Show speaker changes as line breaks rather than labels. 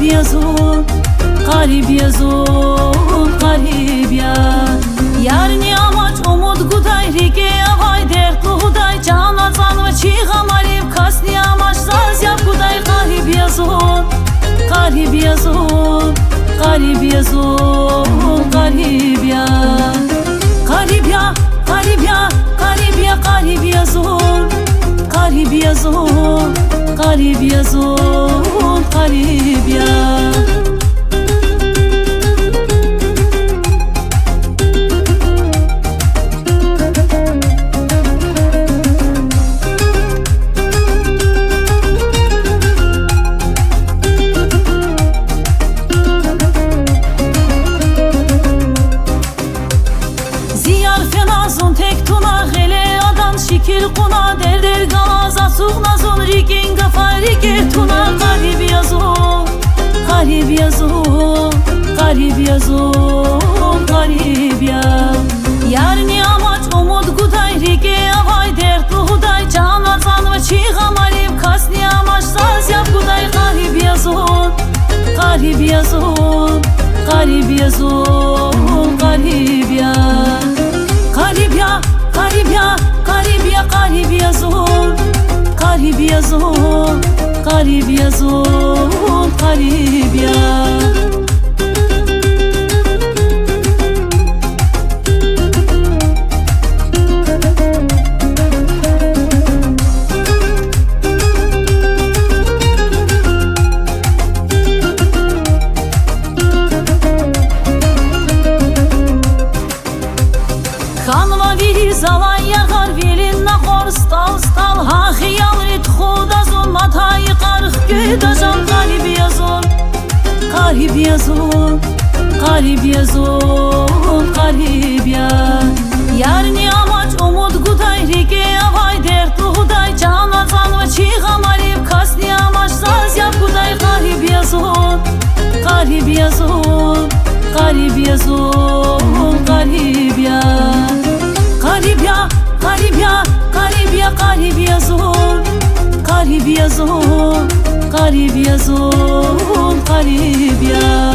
yazın, garip yazın, garip ya. Yarni amaç umut guday, rike avay dert guday, cana can ve çiğam alip kasni amaç zaz yap guday. Garip yazın, garip yazın, garip yazın, garip ya. Garip ya, garip ya, garip ya, garip yazın, garip yazın, garip yazın, garip ya. Fenazun tek tuna hele adan şikil kuna derder galaza suğnazun rikin kafa rike tuna. Garip yazun, garip yazun, garip yazun, garip ya. Yarni amaç umut guday, rike avay dert guday, cana can ve çiğam alip kasni amaç zaz yap guday. Garip yazun, garip yazun, garip yazun, garip ya. Garip ya, garip ya, garip ya, garip yazın, garip yazın, garip yazın, garip ya. Kanva viri zavan yakar vilin nakor stal stal, ha hiyal rit khudazun matayı karık güdajan. Garip yazın, garip yazın, garip yazın, garip ya. Yarni amaç umut guday, rike avay dert guday, cana can ve çiğam alip kasni amaç zaz yap guday. Garip yazın, garip yazın, garip yazın, garip ya. Garip ya, garip ya, garip ya, garip yazın, garip yazın, garip yazın, garip ya.